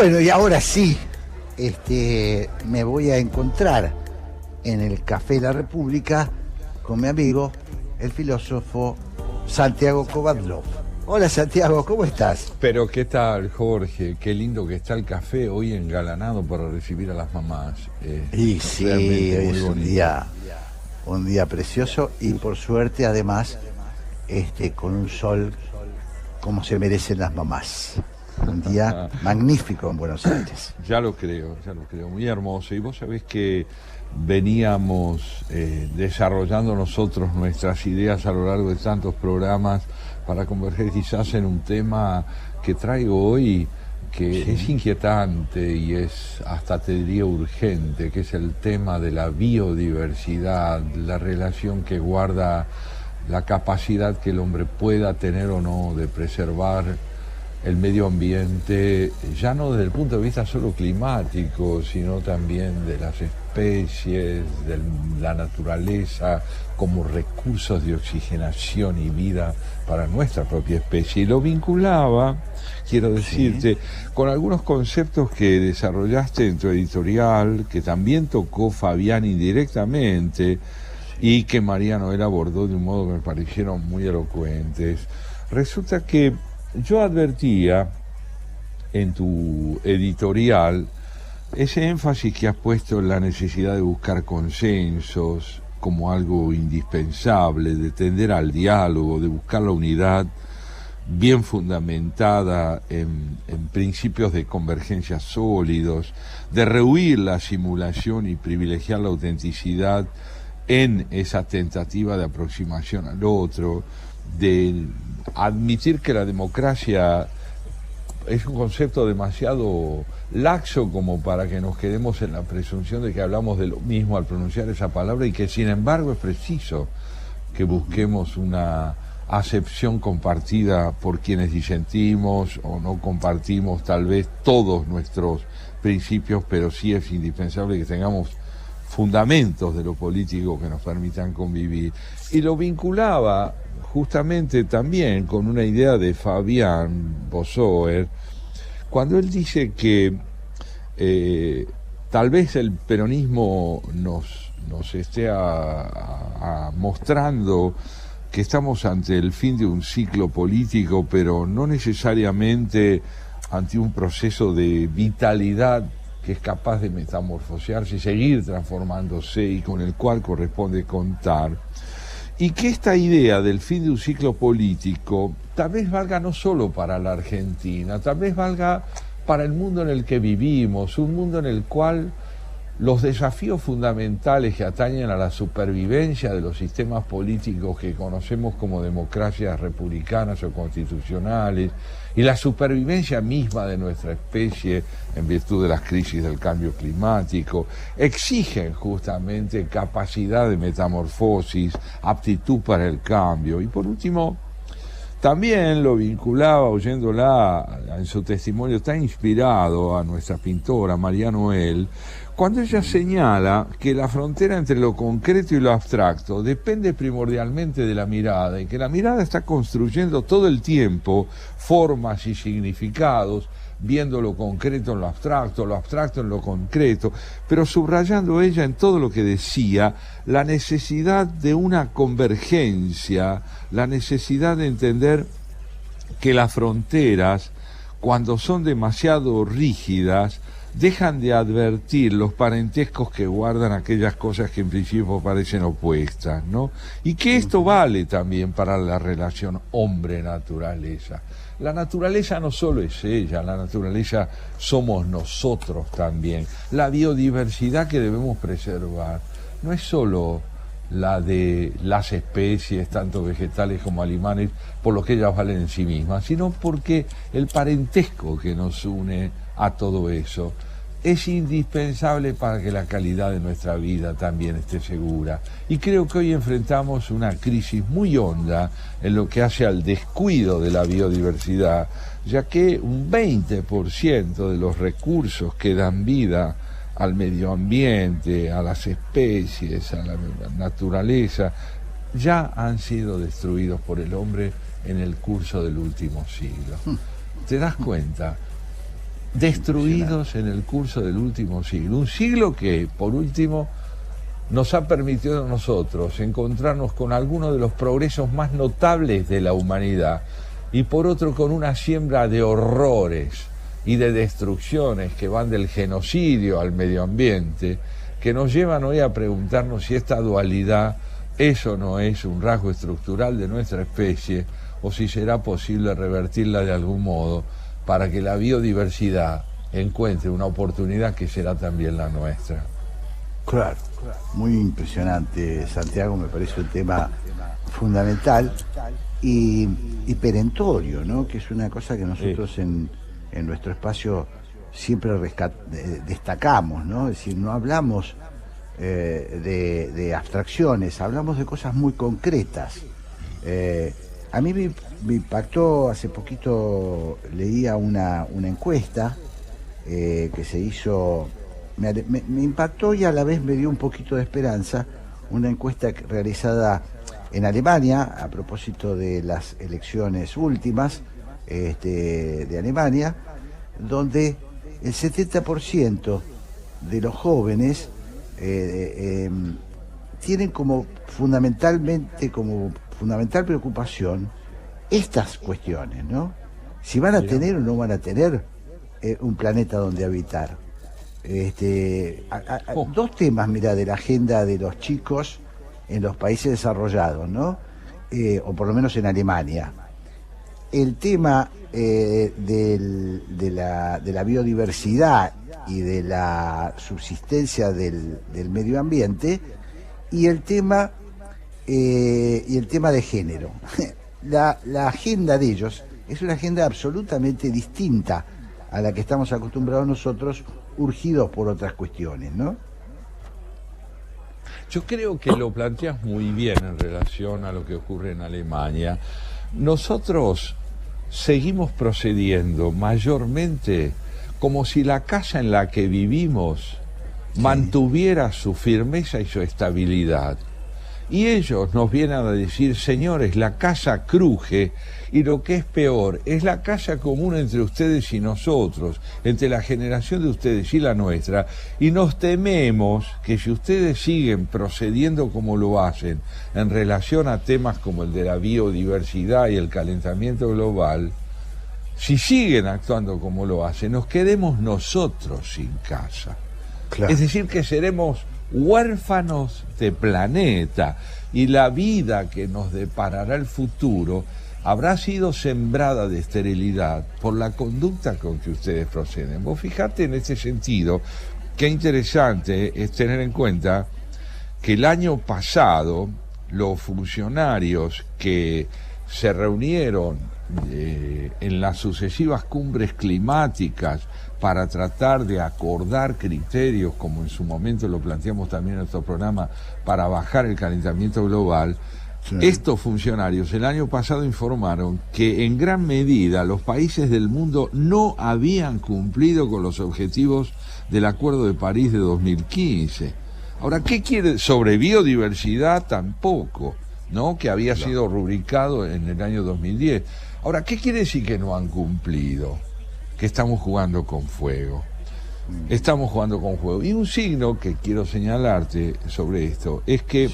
Bueno, y ahora sí, me voy a encontrar en el Café La República con mi amigo, el filósofo Santiago Kovadlov. Hola Santiago, ¿cómo estás? Pero ¿qué tal, Jorge? Qué lindo que está el café hoy engalanado para recibir a las mamás. Y sí, hoy es un día precioso y por suerte además con un sol como se merecen las mamás. Un día magnífico en Buenos Aires. Ya lo creo, muy hermoso. Y vos sabés que veníamos desarrollando nosotros nuestras ideas a lo largo de tantos programas para converger quizás en un tema que traigo hoy, que sí es inquietante y es hasta te diría urgente, que es el tema de la biodiversidad, la relación que guarda la capacidad que el hombre pueda tener o no de preservar el medio ambiente, ya no desde el punto de vista solo climático, sino también de las especies, de la naturaleza, como recursos de oxigenación y vida para nuestra propia especie. Y lo vinculaba, quiero decirte, con algunos conceptos que desarrollaste en tu editorial, que también tocó Fabián indirectamente, y que María Noel abordó de un modo que me parecieron muy elocuentes. Resulta que yo advertía en tu editorial ese énfasis que has puesto en la necesidad de buscar consensos como algo indispensable, de tender al diálogo, de buscar la unidad bien fundamentada en principios de convergencia sólidos, de rehuir la simulación y privilegiar la autenticidad en esa tentativa de aproximación al otro, de admitir que la democracia es un concepto demasiado laxo como para que nos quedemos en la presunción de que hablamos de lo mismo al pronunciar esa palabra, y que sin embargo es preciso que busquemos una acepción compartida por quienes disentimos o no compartimos tal vez todos nuestros principios, pero sí es indispensable que tengamos fundamentos de lo político que nos permitan convivir. Y lo vinculaba justamente también con una idea de Fabián Bosoer, cuando él dice que tal vez el peronismo nos esté mostrando que estamos ante el fin de un ciclo político, pero no necesariamente ante un proceso de vitalidad que es capaz de metamorfosearse y seguir transformándose, y con el cual corresponde contar. Y que esta idea del fin de un ciclo político tal vez valga no solo para la Argentina, tal vez valga para el mundo en el que vivimos, un mundo en el cual los desafíos fundamentales que atañen a la supervivencia de los sistemas políticos que conocemos como democracias republicanas o constitucionales, y la supervivencia misma de nuestra especie en virtud de las crisis del cambio climático, exigen justamente capacidad de metamorfosis, aptitud para el cambio. Y por último, también lo vinculaba, oyéndola en su testimonio tan inspirado, a nuestra pintora María Noel, cuando ella señala que la frontera entre lo concreto y lo abstracto depende primordialmente de la mirada, y que la mirada está construyendo todo el tiempo formas y significados, viendo lo concreto en lo abstracto en lo concreto, pero subrayando ella en todo lo que decía la necesidad de una convergencia, la necesidad de entender que las fronteras, cuando son demasiado rígidas, dejan de advertir los parentescos que guardan aquellas cosas que en principio parecen opuestas, ¿no? Y que esto vale también para la relación hombre-naturaleza. La naturaleza no solo es ella, la naturaleza somos nosotros también. La biodiversidad que debemos preservar no es solo la de las especies, tanto vegetales como animales, por lo que ellas valen en sí mismas, sino porque el parentesco que nos une a todo eso es indispensable para que la calidad de nuestra vida también esté segura. Y creo que hoy enfrentamos una crisis muy honda en lo que hace al descuido de la biodiversidad, ya que un 20% de los recursos que dan vida al medio ambiente, a las especies, a la naturaleza, ya han sido destruidos por el hombre en el curso del último siglo. ¿Te das cuenta? destruidos en el curso del último siglo. Un siglo que, por último, nos ha permitido a nosotros encontrarnos con algunos de los progresos más notables de la humanidad y por otro con una siembra de horrores y de destrucciones que van del genocidio al medio ambiente, que nos llevan hoy a preguntarnos si esta dualidad es o no es un rasgo estructural de nuestra especie o si será posible revertirla de algún modo para que la biodiversidad encuentre una oportunidad que será también la nuestra. Claro, muy impresionante, Santiago, me parece un tema fundamental y perentorio, ¿no? Que es una cosa que nosotros en nuestro espacio siempre destacamos, ¿no? Es decir, no hablamos de abstracciones, hablamos de cosas muy concretas. A mí me impactó, hace poquito leía una encuesta que se hizo, me impactó y a la vez me dio un poquito de esperanza, una encuesta realizada en Alemania a propósito de las elecciones últimas de Alemania, donde el 70% de los jóvenes tienen como fundamental preocupación estas cuestiones, ¿no? Si van a tener o no van a tener un planeta donde habitar. Dos temas, mira, de la agenda de los chicos en los países desarrollados, ¿no? O por lo menos en Alemania. El tema de la biodiversidad y de la subsistencia del medio ambiente y el tema de género. La agenda de ellos es una agenda absolutamente distinta a la que estamos acostumbrados nosotros, urgidos por otras cuestiones, ¿no? Yo creo que lo planteas muy bien en relación a lo que ocurre en Alemania. Nosotros seguimos procediendo mayormente como si la casa en la que vivimos mantuviera su firmeza y su estabilidad. Y ellos nos vienen a decir, señores, la casa cruje y lo que es peor, es la casa común entre ustedes y nosotros, entre la generación de ustedes y la nuestra, y nos tememos que si ustedes siguen procediendo como lo hacen en relación a temas como el de la biodiversidad y el calentamiento global, si siguen actuando como lo hacen, nos quedemos nosotros sin casa. Claro. Es decir, que seremos huérfanos de planeta y la vida que nos deparará el futuro habrá sido sembrada de esterilidad por la conducta con que ustedes proceden. Vos fijate en ese sentido, qué interesante es tener en cuenta que el año pasado los funcionarios que se reunieron en las sucesivas cumbres climáticas para tratar de acordar criterios, como en su momento lo planteamos también en nuestro programa, para bajar el calentamiento global, sí. Estos funcionarios el año pasado informaron que en gran medida los países del mundo no habían cumplido con los objetivos del Acuerdo de París de 2015. Ahora, ¿qué quiere? Sobre biodiversidad tampoco, ¿no? Que había sido rubricado en el año 2010. Ahora, ¿qué quiere decir que no han cumplido? Que estamos jugando con fuego. Estamos jugando con fuego. Y un signo que quiero señalarte sobre esto es que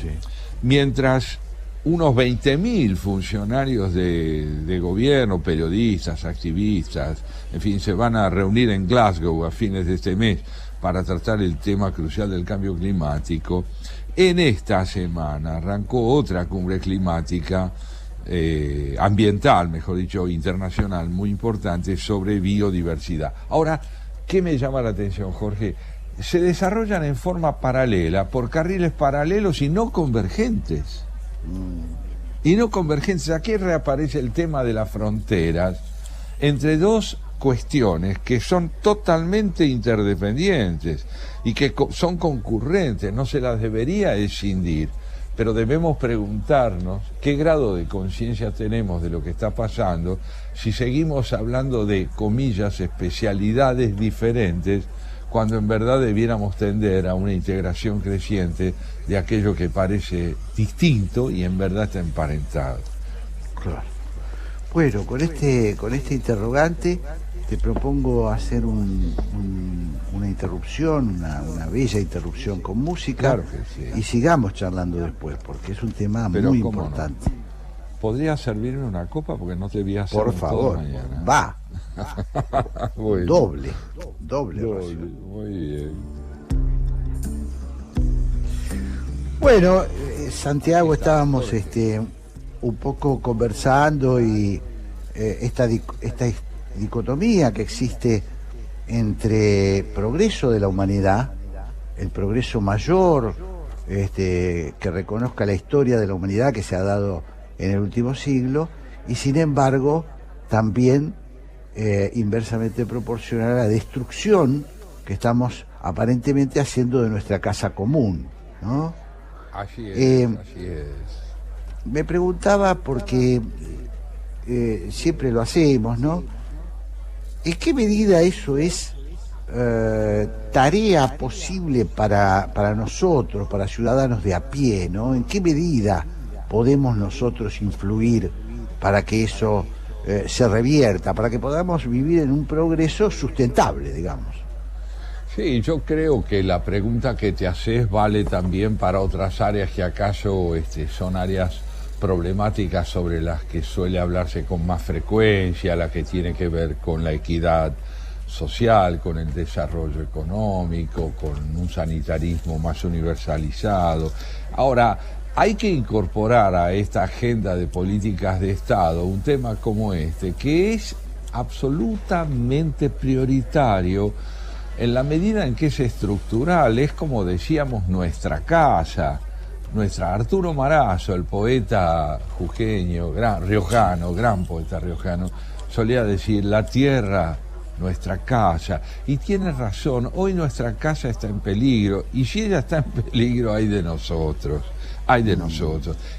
mientras unos 20.000 funcionarios de gobierno, periodistas, activistas, en fin, se van a reunir en Glasgow a fines de este mes para tratar el tema crucial del cambio climático, en esta semana arrancó otra cumbre climática ambiental, mejor dicho, internacional, muy importante, sobre biodiversidad. Ahora, ¿qué me llama la atención, Jorge? Se desarrollan en forma paralela, por carriles paralelos y no convergentes. Y no convergentes. Aquí reaparece el tema de las fronteras entre dos cuestiones que son totalmente interdependientes y que son concurrentes, no se las debería escindir. Pero debemos preguntarnos qué grado de conciencia tenemos de lo que está pasando si seguimos hablando de, comillas, especialidades diferentes, cuando en verdad debiéramos tender a una integración creciente de aquello que parece distinto y en verdad está emparentado. Claro. Bueno, con este interrogante te propongo hacer una interrupción, una bella interrupción con música, claro que sí, y sigamos charlando después, porque es un tema pero muy cómo importante. No. ¿Podrías servirme una copa? Porque no te voy a hacer por favor, mañana. Va. Bueno. Doble. Muy bien. Bueno, Santiago, estábamos un poco conversando y esta dicotomía que existe entre progreso de la humanidad, el progreso mayor, que reconozca la historia de la humanidad que se ha dado en el último siglo, y sin embargo también inversamente proporcional a la destrucción que estamos aparentemente haciendo de nuestra casa común, ¿no? Así es. Me preguntaba, porque siempre lo hacemos, ¿no? ¿En qué medida eso es tarea posible para nosotros, para ciudadanos de a pie, ¿no? ¿En qué medida podemos nosotros influir para que eso se revierta, para que podamos vivir en un progreso sustentable, digamos? Sí, yo creo que la pregunta que te haces vale también para otras áreas que acaso son áreas problemáticas sobre las que suele hablarse con más frecuencia, la que tiene que ver con la equidad social, con el desarrollo económico, con un sanitarismo más universalizado. Ahora, hay que incorporar a esta agenda de políticas de Estado un tema como que es absolutamente prioritario en la medida en que es estructural, es como decíamos nuestra casa. Arturo Marazo, el poeta jujeño, gran poeta riojano, solía decir: la tierra, nuestra casa. Y tiene razón, hoy nuestra casa está en peligro, y si ella está en peligro, hay de nosotros.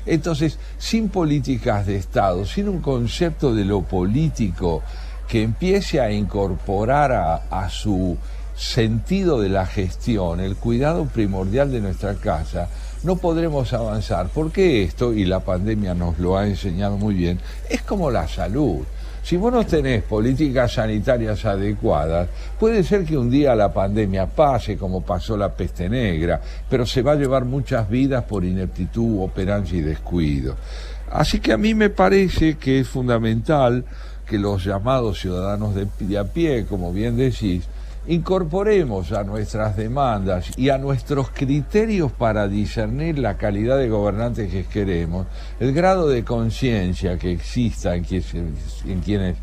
Entonces, sin políticas de Estado, sin un concepto de lo político que empiece a incorporar a su sentido de la gestión, el cuidado primordial de nuestra casa, no podremos avanzar, porque esto, y la pandemia nos lo ha enseñado muy bien, es como la salud. Si vos no tenés políticas sanitarias adecuadas, puede ser que un día la pandemia pase, como pasó la peste negra, pero se va a llevar muchas vidas por ineptitud, operancia y descuido. Así que a mí me parece que es fundamental que los llamados ciudadanos de a pie, como bien decís, incorporemos a nuestras demandas y a nuestros criterios para discernir la calidad de gobernantes que queremos, el grado de conciencia que exista en quienes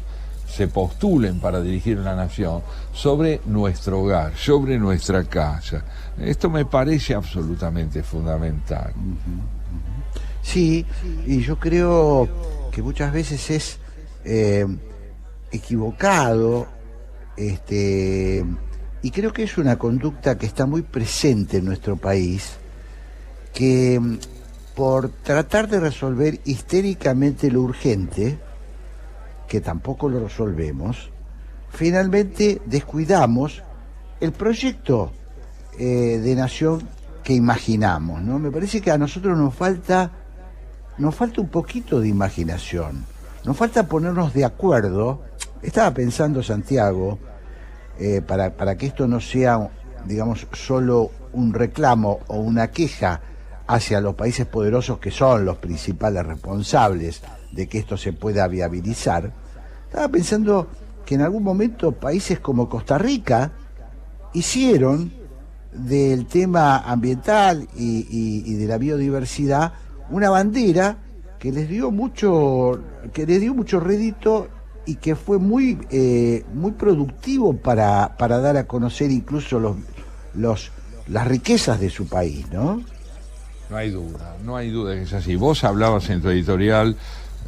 se postulen para dirigir una nación, sobre nuestro hogar, sobre nuestra casa. Esto me parece absolutamente fundamental. Sí, y yo creo que muchas veces es equivocado, y creo que es una conducta que está muy presente en nuestro país, que por tratar de resolver histéricamente lo urgente, que tampoco lo resolvemos, finalmente descuidamos el proyecto de nación que imaginamos, ¿no? Me parece que a nosotros nos falta un poquito de imaginación, nos falta ponernos de acuerdo. Estaba pensando, Santiago, para que esto no sea, digamos, solo un reclamo o una queja hacia los países poderosos, que son los principales responsables de que esto se pueda viabilizar. Estaba pensando que en algún momento países como Costa Rica hicieron del tema ambiental y de la biodiversidad una bandera que les dio mucho rédito, y que fue muy productivo para dar a conocer incluso las riquezas de su país, ¿no? No hay duda que es así. Vos hablabas en tu editorial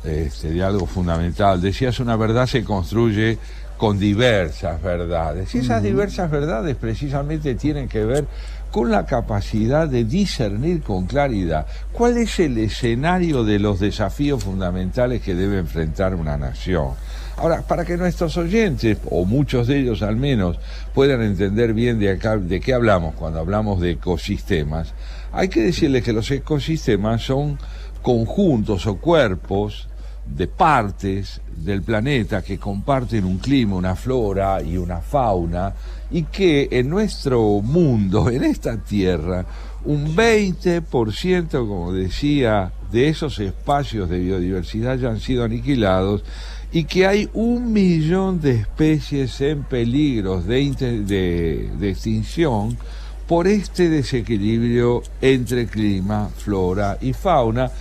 de algo fundamental. Decías: una verdad se construye con diversas verdades. Y esas diversas verdades precisamente tienen que ver con la capacidad de discernir con claridad cuál es el escenario de los desafíos fundamentales que debe enfrentar una nación. Ahora, para que nuestros oyentes, o muchos de ellos al menos, puedan entender bien de qué hablamos cuando hablamos de ecosistemas, hay que decirles que los ecosistemas son conjuntos o cuerpos de partes del planeta que comparten un clima, una flora y una fauna, y que en nuestro mundo, en esta tierra, un 20%, como decía, de esos espacios de biodiversidad ya han sido aniquilados, y que hay 1 millón de especies en peligros de extinción por este desequilibrio entre clima, flora y fauna,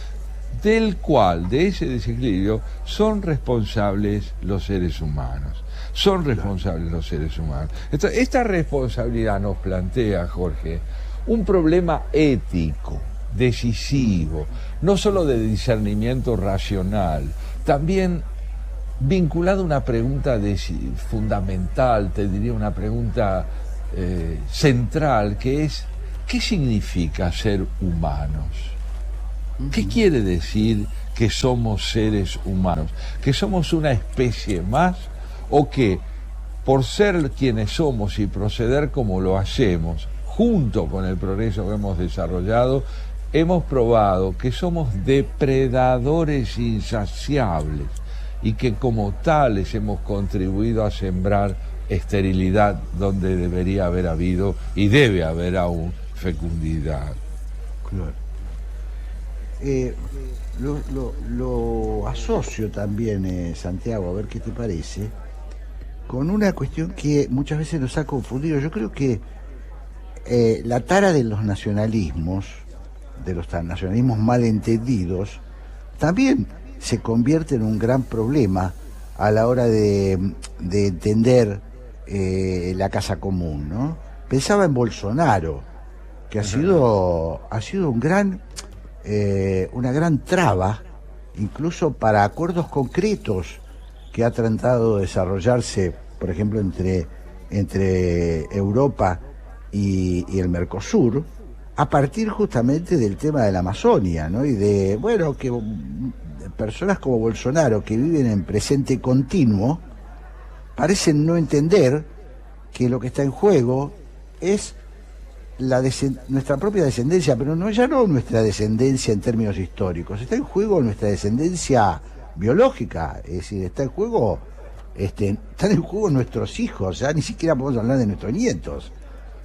de ese desequilibrio, son responsables los seres humanos. Entonces, esta responsabilidad nos plantea, Jorge, un problema ético, decisivo, no solo de discernimiento racional, también vinculado a una pregunta fundamental, te diría una pregunta central, que es: ¿qué significa ser humanos? ¿Qué quiere decir que somos seres humanos? ¿Que somos una especie más? ¿O que por ser quienes somos y proceder como lo hacemos, junto con el progreso que hemos desarrollado, hemos probado que somos depredadores insaciables y que como tales hemos contribuido a sembrar esterilidad donde debería haber habido y debe haber aún fecundidad? Claro. Lo asocio también, Santiago, a ver qué te parece, con una cuestión que muchas veces nos ha confundido. Yo creo que la tara de los nacionalismos malentendidos, también se convierte en un gran problema a la hora de entender la casa común, ¿no? Pensaba en Bolsonaro, que ha sido una gran traba, incluso para acuerdos concretos que ha tratado de desarrollarse, por ejemplo, entre Europa y el Mercosur, a partir justamente del tema de la Amazonia, ¿no? Y de, bueno, que personas como Bolsonaro, que viven en presente continuo, parecen no entender que lo que está en juego es nuestra propia descendencia, pero ya no nuestra descendencia en términos históricos, está en juego nuestra descendencia biológica, es decir, están en juego nuestros hijos, ya ni siquiera podemos hablar de nuestros nietos,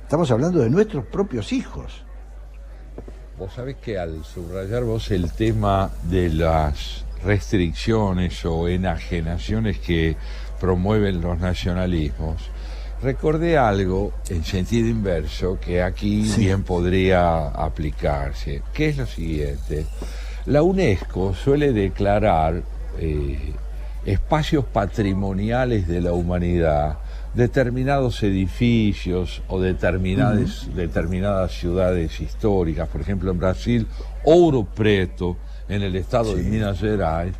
estamos hablando de nuestros propios hijos. Vos sabés que al subrayar vos el tema de las restricciones o enajenaciones que promueven los nacionalismos, recordé algo en sentido inverso que aquí bien podría aplicarse, que es lo siguiente. La UNESCO suele declarar espacios patrimoniales de la humanidad, determinados edificios o determinadas ciudades históricas. Por ejemplo, en Brasil, Ouro Preto, en el estado de Minas Gerais,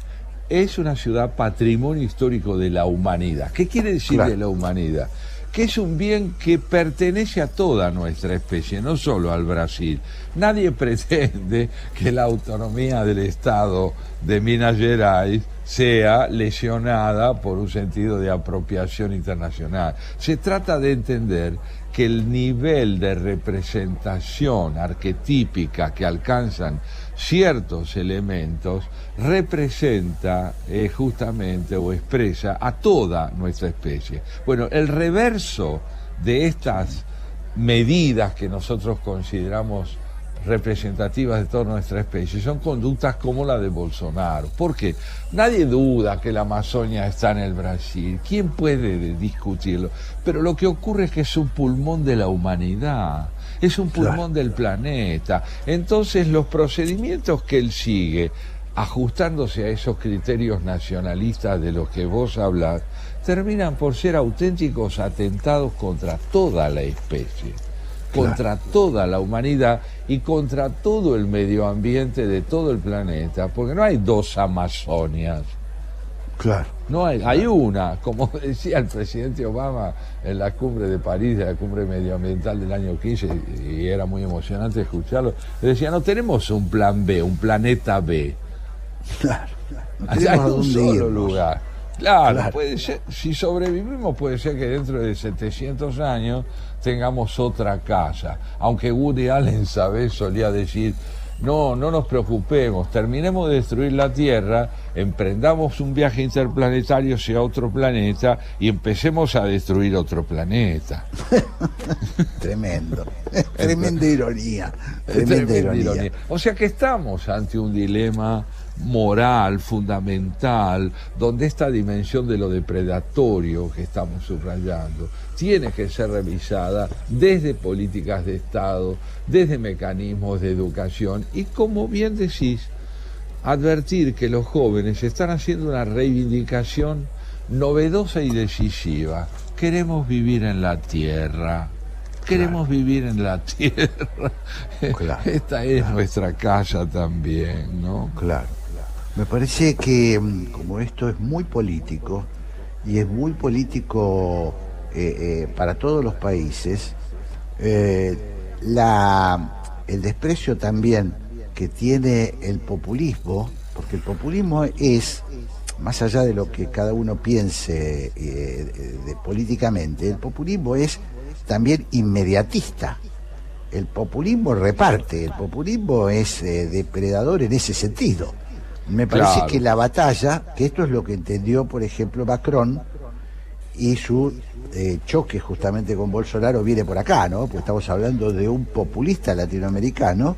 es una ciudad patrimonio histórico de la humanidad. ¿Qué quiere decir de la humanidad? Que es un bien que pertenece a toda nuestra especie, no solo al Brasil. Nadie pretende que la autonomía del Estado de Minas Gerais sea lesionada por un sentido de apropiación internacional. Se trata de entender que el nivel de representación arquetípica que alcanzan ciertos elementos representa justamente o expresa a toda nuestra especie. Bueno, el reverso de estas medidas que nosotros consideramos representativas de toda nuestra especie son conductas como la de Bolsonaro. Porque nadie duda que la Amazonia está en el Brasil. ¿Quién puede discutirlo? Pero lo que ocurre es que es un pulmón de la humanidad, es un pulmón del planeta. Entonces los procedimientos que él sigue, ajustándose a esos criterios nacionalistas de los que vos hablás, terminan por ser auténticos atentados contra toda la especie, contra toda la humanidad y contra todo el medio ambiente de todo el planeta, porque no hay dos Amazonias. No hay una, como decía el presidente Obama en la cumbre de París, de la cumbre medioambiental del año 15, y era muy emocionante escucharlo. Le decía, no tenemos un plan B, un planeta B. No hay un solo lugar. Claro, puede ser, si sobrevivimos puede ser que dentro de 700 años tengamos otra casa. Aunque Woody Allen, ¿sabes?, solía decir no nos preocupemos, terminemos de destruir la Tierra, emprendamos un viaje interplanetario hacia otro planeta y empecemos a destruir otro planeta. Tremendo, tremenda ironía, tremenda ironía. O sea que estamos ante un dilema moral, fundamental, donde esta dimensión de lo depredatorio que estamos subrayando tiene que ser revisada desde políticas de Estado, desde mecanismos de educación y, como bien decís, advertir que los jóvenes están haciendo una reivindicación novedosa y decisiva. Queremos vivir en la Tierra. Queremos vivir en la Tierra. Claro, esta es nuestra casa también, ¿no? Claro. Me parece que como esto es muy político y es muy político para todos los países, el desprecio también que tiene el populismo, porque el populismo es, más allá de lo que cada uno piense políticamente, el populismo es también inmediatista. El populismo reparte, el populismo es depredador en ese sentido. Me parece que la batalla, que esto es lo que entendió, por ejemplo, Macron, y su choque justamente con Bolsonaro viene por acá, ¿no? Porque estamos hablando de un populista latinoamericano,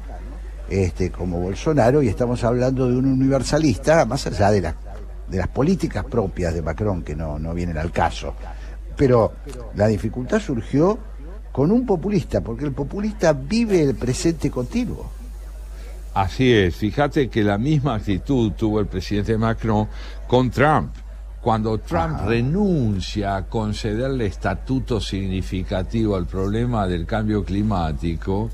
como Bolsonaro, y estamos hablando de un universalista, más allá de las políticas propias de Macron, que no vienen al caso. Pero la dificultad surgió con un populista, porque el populista vive el presente continuo. Así es, fíjate que la misma actitud tuvo el presidente Macron con Trump. Cuando Trump renuncia a concederle estatuto significativo al problema del cambio climático,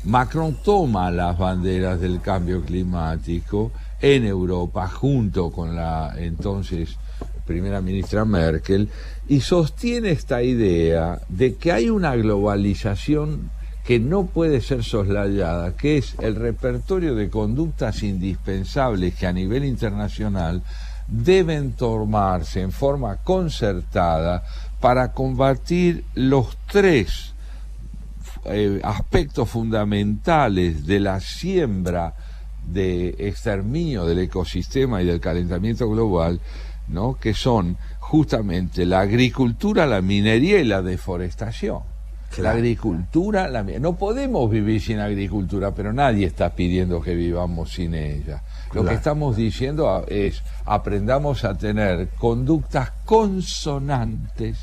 Macron toma las banderas del cambio climático en Europa junto con la entonces primera ministra Merkel y sostiene esta idea de que hay una globalización que no puede ser soslayada, que es el repertorio de conductas indispensables que a nivel internacional deben tomarse en forma concertada para combatir los tres aspectos fundamentales de la siembra de exterminio del ecosistema y del calentamiento global, ¿no? Que son justamente la agricultura, la minería y la deforestación. Claro. La agricultura, no podemos vivir sin agricultura, pero nadie está pidiendo que vivamos sin ella. Lo que estamos diciendo es, aprendamos a tener conductas consonantes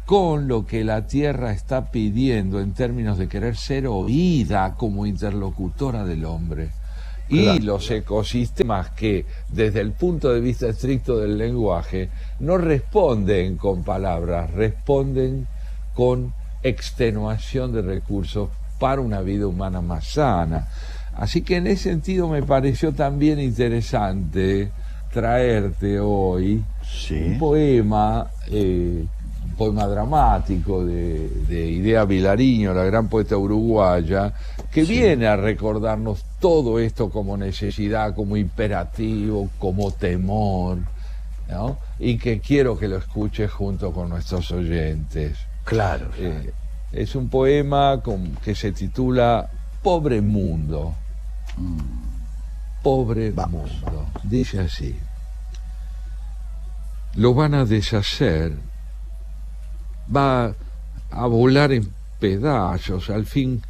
con lo que la Tierra está pidiendo en términos de querer ser oída como interlocutora del hombre. Y los ecosistemas que, desde el punto de vista estricto del lenguaje, no responden con palabras, responden con extenuación de recursos para una vida humana más sana. Así que en ese sentido me pareció también interesante traerte hoy un poema dramático de Idea Vilariño, la gran poeta uruguaya, que viene a recordarnos todo esto como necesidad, como imperativo, como temor, ¿no? Y que quiero que lo escuches junto con nuestros oyentes. Claro. Es un poema que se titula Pobre Mundo. Pobre Mundo. Dice así: lo van a deshacer, va a volar en pedazos, al fin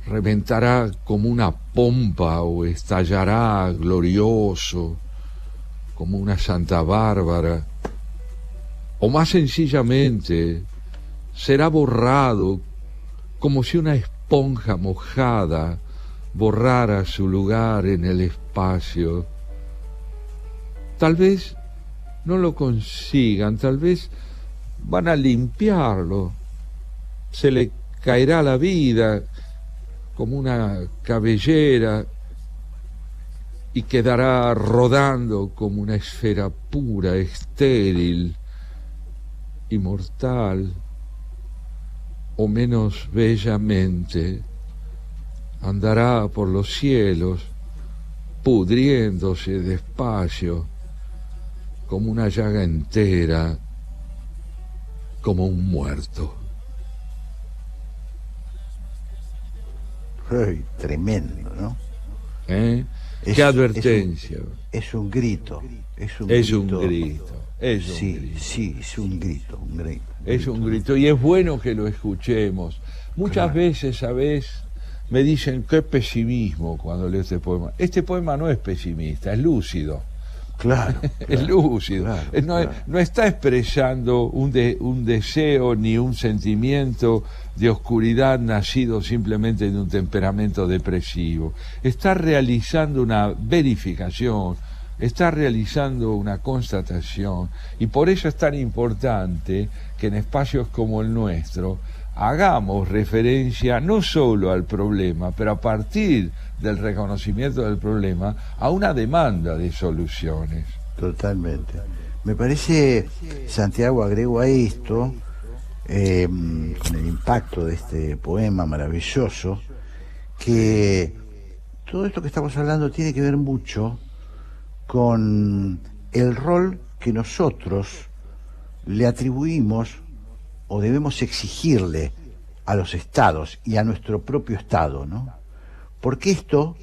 reventará como una pompa o estallará glorioso como una Santa Bárbara, o más sencillamente será borrado como si una esponja mojada borrara su lugar en el espacio. Tal vez no lo consigan, tal vez van a limpiarlo, se le caerá la vida como una cabellera y quedará rodando como una esfera pura, estéril, inmortal, o menos bellamente andará por los cielos, pudriéndose despacio, como una llaga entera, como un muerto. Tremendo, ¿no? ¿Eh? ¡Qué advertencia! Es un grito. Es un grito. Sí, es un grito. Es un grito y es bueno que lo escuchemos. Muchas veces, ¿sabes? Me dicen, qué pesimismo cuando leo este poema. Este poema no es pesimista, es lúcido. Claro. Es lúcido. No está expresando un deseo ni un sentimiento de oscuridad nacido simplemente de un temperamento depresivo. Está realizando una verificación, está realizando una constatación, y por eso es tan importante que en espacios como el nuestro hagamos referencia no solo al problema, pero a partir del reconocimiento del problema, a una demanda de soluciones. Totalmente. Me parece, Santiago, agrego a esto, con el impacto de este poema maravilloso, que todo esto que estamos hablando tiene que ver mucho con el rol que nosotros le atribuimos o debemos exigirle a los estados y a nuestro propio estado, ¿no? Porque esto,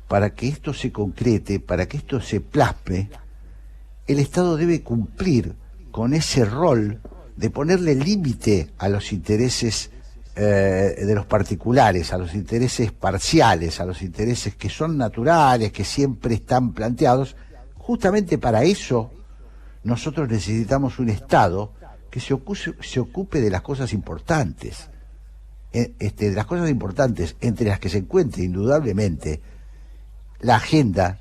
para que esto se concrete, para que esto se plasme, el Estado debe cumplir con ese rol de ponerle límite a los intereses de los particulares, a los intereses parciales, a los intereses que son naturales, que siempre están planteados. Justamente para eso nosotros necesitamos un Estado que se ocupe de las cosas importantes, de las cosas importantes, entre las que se encuentra indudablemente la agenda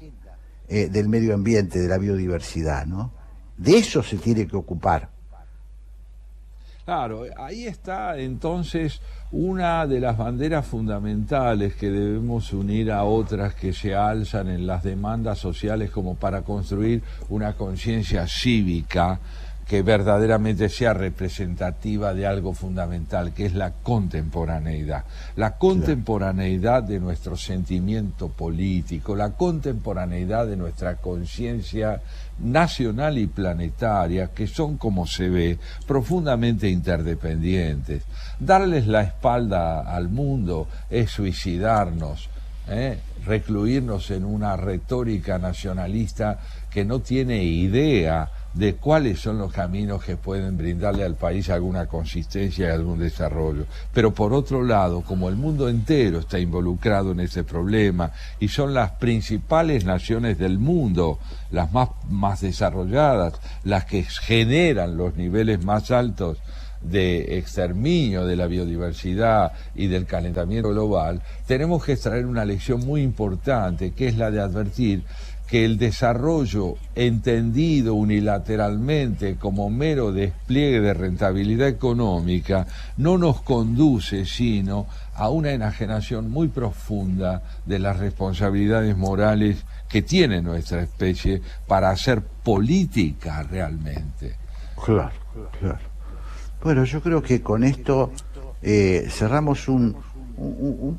del medio ambiente, de la biodiversidad, ¿no? De eso se tiene que ocupar. Claro, ahí está entonces una de las banderas fundamentales que debemos unir a otras que se alzan en las demandas sociales como para construir una conciencia cívica que verdaderamente sea representativa de algo fundamental, que es la contemporaneidad. La contemporaneidad de nuestro sentimiento político, la contemporaneidad de nuestra conciencia nacional y planetaria, que son, como se ve, profundamente interdependientes. Darles la espalda al mundo es suicidarnos, recluirnos en una retórica nacionalista que no tiene idea de cuáles son los caminos que pueden brindarle al país alguna consistencia y algún desarrollo. Pero por otro lado, como el mundo entero está involucrado en ese problema y son las principales naciones del mundo, las más desarrolladas, las que generan los niveles más altos de exterminio de la biodiversidad y del calentamiento global, tenemos que extraer una lección muy importante, que es la de advertir que el desarrollo entendido unilateralmente como mero despliegue de rentabilidad económica no nos conduce sino a una enajenación muy profunda de las responsabilidades morales que tiene nuestra especie para hacer política realmente. Claro. Bueno, yo creo que con esto cerramos un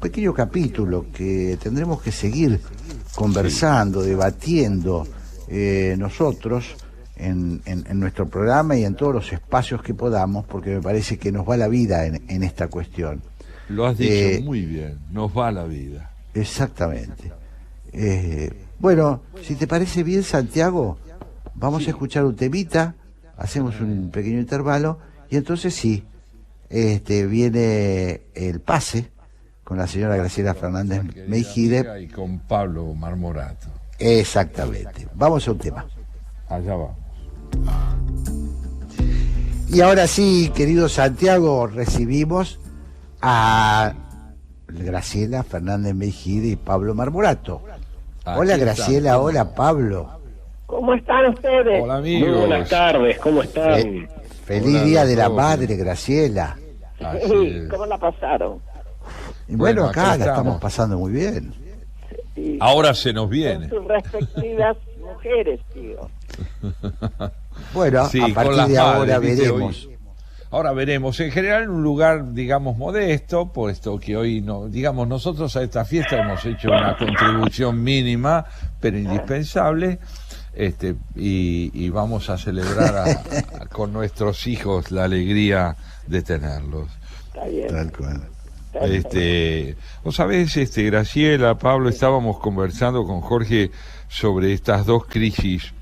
pequeño capítulo que tendremos que seguir conversando, debatiendo nosotros en nuestro programa y en todos los espacios que podamos, porque me parece que nos va la vida en esta cuestión. Lo has dicho muy bien, nos va la vida. Exactamente. Bueno, si te parece bien, Santiago, vamos a escuchar un temita, hacemos un pequeño intervalo y entonces viene el pase con la señora Graciela Fernández Meijide y con Pablo Marmorato. Exactamente. Vamos a un tema. Allá vamos. Y ahora sí, querido Santiago, recibimos a Graciela Fernández Meijide y Pablo Marmorato. Hola Graciela, hola Pablo. ¿Cómo están ustedes? Hola amigos. Muy buenas tardes, ¿cómo están? Feliz Hola, Día de la doctor. Madre, Graciela. ¿Cómo la pasaron? Y bueno, acá la estamos. estamos pasando muy bien. Y Ahora se nos viene. con sus respectivas mujeres, tío. Bueno, Sí, a con partir las de ahora madres, ¿viste? veremos. Ahora veremos. En general en un lugar, digamos, modesto, puesto que hoy, no, digamos, nosotros a esta fiesta hemos hecho una contribución mínima, pero indispensable, y vamos a celebrar con nuestros hijos la alegría de tenerlos. Está bien. Tal cual. Vos sabés, Graciela, Pablo, estábamos conversando con Jorge sobre estas dos crisis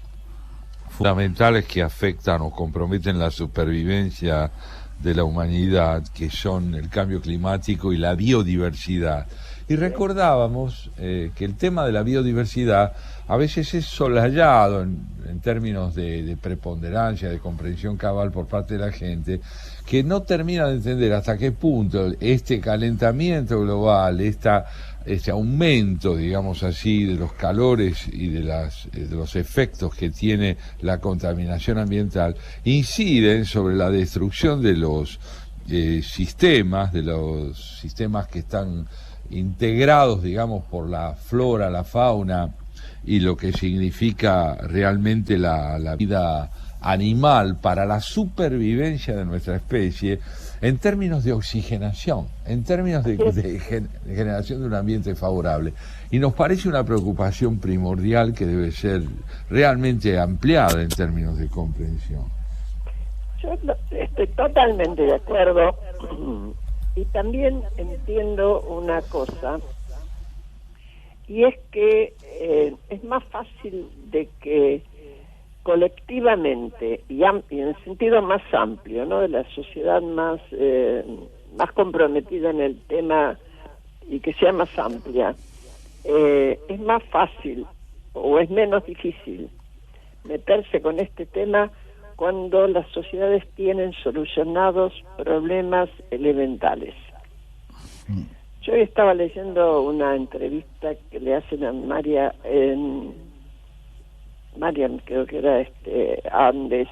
fundamentales que afectan o comprometen la supervivencia de la humanidad, que son el cambio climático y la biodiversidad. Y recordábamos que el tema de la biodiversidad a veces es soslayado en términos de preponderancia, de comprensión cabal por parte de la gente, que no termina de entender hasta qué punto este calentamiento global, este aumento, digamos así, de los calores y de los efectos que tiene la contaminación ambiental, inciden sobre la destrucción de los sistemas que están integrados, digamos, por la flora, la fauna y lo que significa realmente la vida animal para la supervivencia de nuestra especie en términos de oxigenación, en términos de generación de un ambiente favorable. Y nos parece una preocupación primordial que debe ser realmente ampliada en términos de comprensión. Yo estoy totalmente de acuerdo y también entiendo una cosa, y es que es más fácil de que colectivamente y en el sentido más amplio, ¿no?, de la sociedad más comprometida en el tema y que sea más amplia, es más fácil o es menos difícil meterse con este tema cuando las sociedades tienen solucionados problemas elementales. Yo hoy estaba leyendo una entrevista que le hacen a Mariam, creo que era Andes,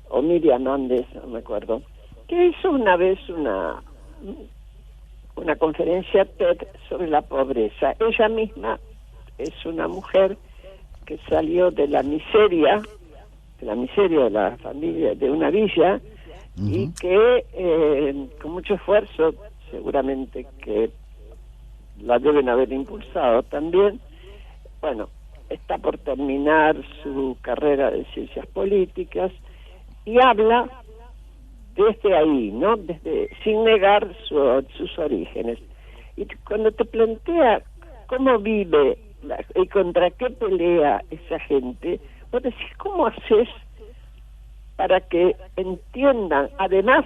o Miriam Andes, no me acuerdo, que hizo una vez una conferencia TED sobre la pobreza. Ella misma es una mujer que salió de la miseria de la familia, de una villa, y que con mucho esfuerzo, seguramente que la deben haber impulsado también, bueno, está por terminar su carrera de ciencias políticas y habla desde ahí, ¿no?, sin negar sus orígenes. Y cuando te plantea cómo vive y contra qué pelea esa gente, vos decís, ¿cómo haces para que entiendan además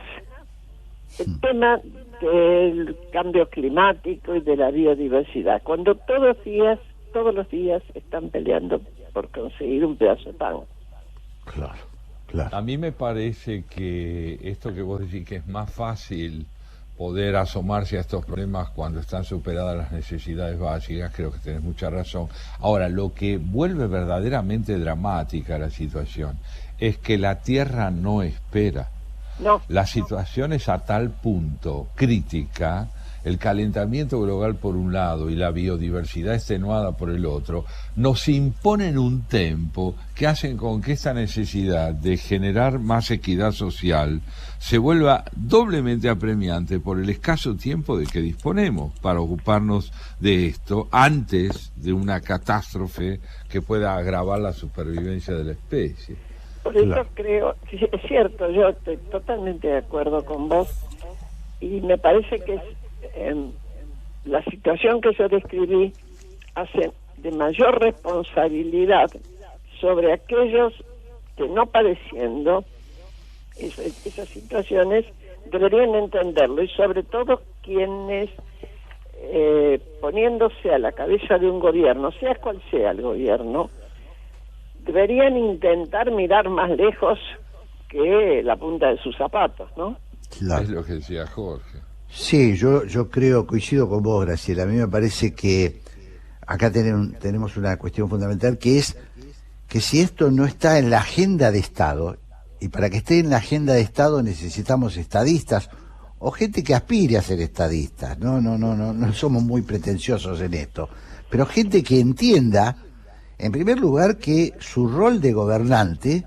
el tema del cambio climático y de la biodiversidad, cuando todos los días están peleando por conseguir un pedazo de pan? Claro, claro. A mí me parece que esto que vos decís, que es más fácil poder asomarse a estos problemas cuando están superadas las necesidades básicas, creo que tenés mucha razón. Ahora, lo que vuelve verdaderamente dramática la situación es que la Tierra no espera. No. La situación es a tal punto crítica, el calentamiento global por un lado y la biodiversidad extenuada por el otro, nos imponen un tempo que hacen con que esta necesidad de generar más equidad social se vuelva doblemente apremiante por el escaso tiempo de que disponemos para ocuparnos de esto antes de una catástrofe que pueda agravar la supervivencia de la especie. Por eso creo, sí, es cierto, yo estoy totalmente de acuerdo con vos, y me parece que la situación que yo describí hace de mayor responsabilidad sobre aquellos que, no padeciendo esas situaciones, deberían entenderlo, y sobre todo quienes poniéndose a la cabeza de un gobierno, sea cual sea el gobierno, deberían intentar mirar más lejos que la punta de sus zapatos, ¿no? Claro. Es lo que decía Jorge. Sí, yo coincido con vos, Graciela. A mí me parece que acá tenemos una cuestión fundamental, que es que si esto no está en la agenda de Estado, y para que esté en la agenda de Estado necesitamos estadistas o gente que aspire a ser estadistas. No somos muy pretenciosos en esto, pero gente que entienda, en primer lugar, que su rol de gobernante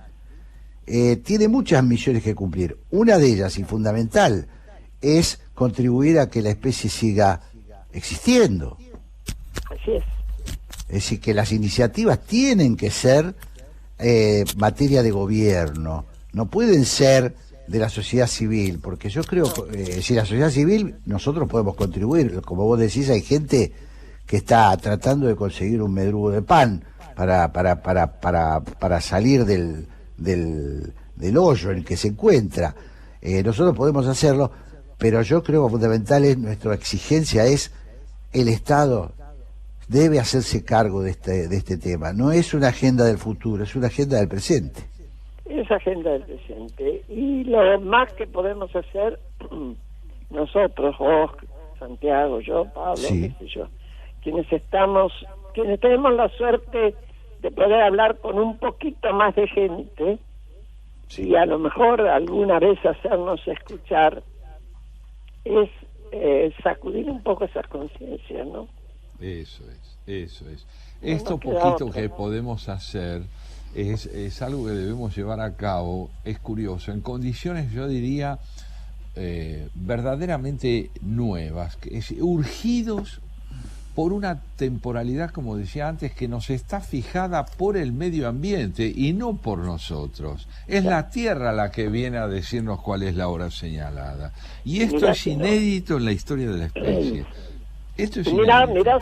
tiene muchas misiones que cumplir. Una de ellas, y fundamental, es contribuir a que la especie siga existiendo. Así es. Es decir, que las iniciativas tienen que ser materia de gobierno, no pueden ser de la sociedad civil, porque yo creo, si la sociedad civil, nosotros podemos contribuir, como vos decís, hay gente que está tratando de conseguir un medrugo de pan para salir del hoyo en el que se encuentra. Nosotros podemos hacerlo, pero yo creo que fundamental es nuestra exigencia es el Estado debe hacerse cargo de este tema. No es una agenda del futuro, es una agenda del presente. Es agenda del presente. Y lo más que podemos hacer nosotros, vos, Santiago, yo, Pablo, Sí. qué sé yo, quienes tenemos la suerte de poder hablar con un poquito más de gente, y a lo mejor alguna vez hacernos escuchar, es sacudir un poco esas conciencias, ¿no? Eso es. No Esto nos queda poquito otra, que ¿no? podemos hacer es algo que debemos llevar a cabo, es curioso, en condiciones, yo diría, verdaderamente nuevas, urgidos por una temporalidad, como decía antes, que nos está fijada por el medio ambiente y no por nosotros. Es la Tierra la que viene a decirnos cuál es la hora señalada. Y esto Mirá es que no. inédito en la historia de la especie. Esto es Mirá, inédito.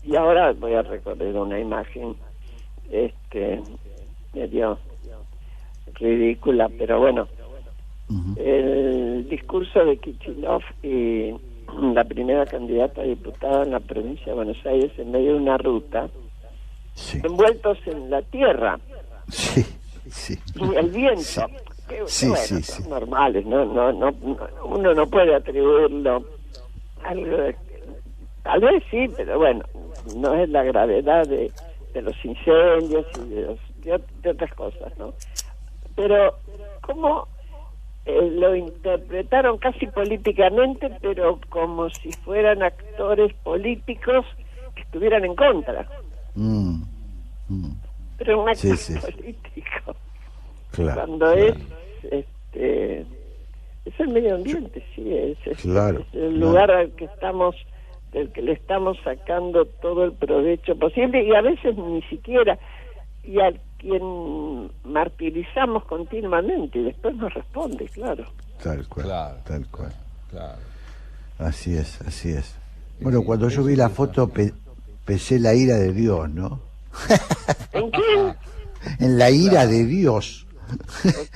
y ahora voy a recorrer una imagen medio ridícula, pero bueno, el discurso de Kicillof y la primera candidata a diputada en la provincia de Buenos Aires en medio de una ruta, Sí, envueltos en la tierra sí. y el viento, Sí. que Sí, bueno, sí, son sí. normales, no, uno no puede atribuirlo a algo tal vez sí, pero bueno, no es la gravedad de los incendios y de otras cosas, ¿no? Pero cómo lo interpretaron casi políticamente, pero como si fueran actores políticos que estuvieran en contra. Pero un acto Sí, sí. político. Claro, Cuando claro. es el medio ambiente, sí, es Claro, el claro. lugar al que del que le estamos sacando todo el provecho posible, y a veces ni siquiera, y al quien martirizamos continuamente y después nos responde, claro. Tal cual, Claro, tal cual. claro. Así es. Bueno, Sí, cuando yo es vi la interesante. foto pensé la ira de Dios, ¿no? ¿En quién? En la ira de Dios.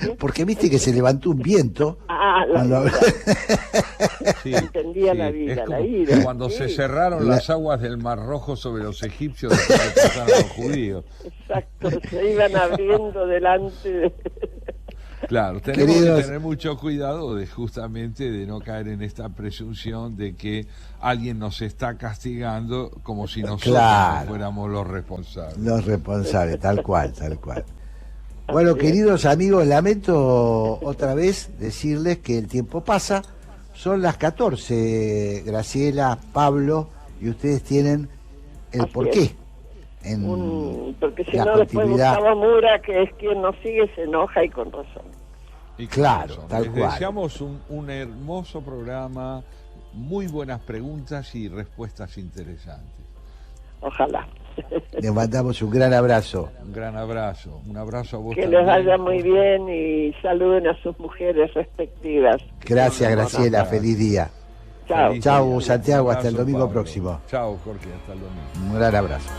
qué? Porque viste que se levantó un viento. Ah, la cuando- vida. Sí, Entendía la sí, vida, es la como ira. cuando Sí. se cerraron las aguas del Mar Rojo sobre los egipcios después que pasaron los judíos. Exacto, se iban abriendo delante de... Claro, tenemos Queridos- que tener mucho cuidado justamente de no caer en esta presunción de que alguien nos está castigando como si nosotros Claro. no fuéramos los responsables. Los responsables, tal cual. Bueno, queridos amigos, lamento otra vez decirles que el tiempo pasa. Son las 14, Graciela, Pablo, y ustedes tienen el Así porqué. es. Porque si la no, después continuidad. Gustavo Mura, que es quien nos sigue, se enoja, y con razón. Y con Claro, razón. tal Les cual. deseamos un hermoso programa, muy buenas preguntas y respuestas interesantes. Ojalá. Les mandamos un gran abrazo. Un gran abrazo, un abrazo a vos Que también. les vaya muy bien y saluden a sus mujeres respectivas. Gracias, Graciela. abrazo. Feliz día. Chao. Feliz Chau, día. Santiago, Un hasta el abrazo, domingo Pablo. próximo. Chao, Jorge, hasta el domingo. Un gran abrazo.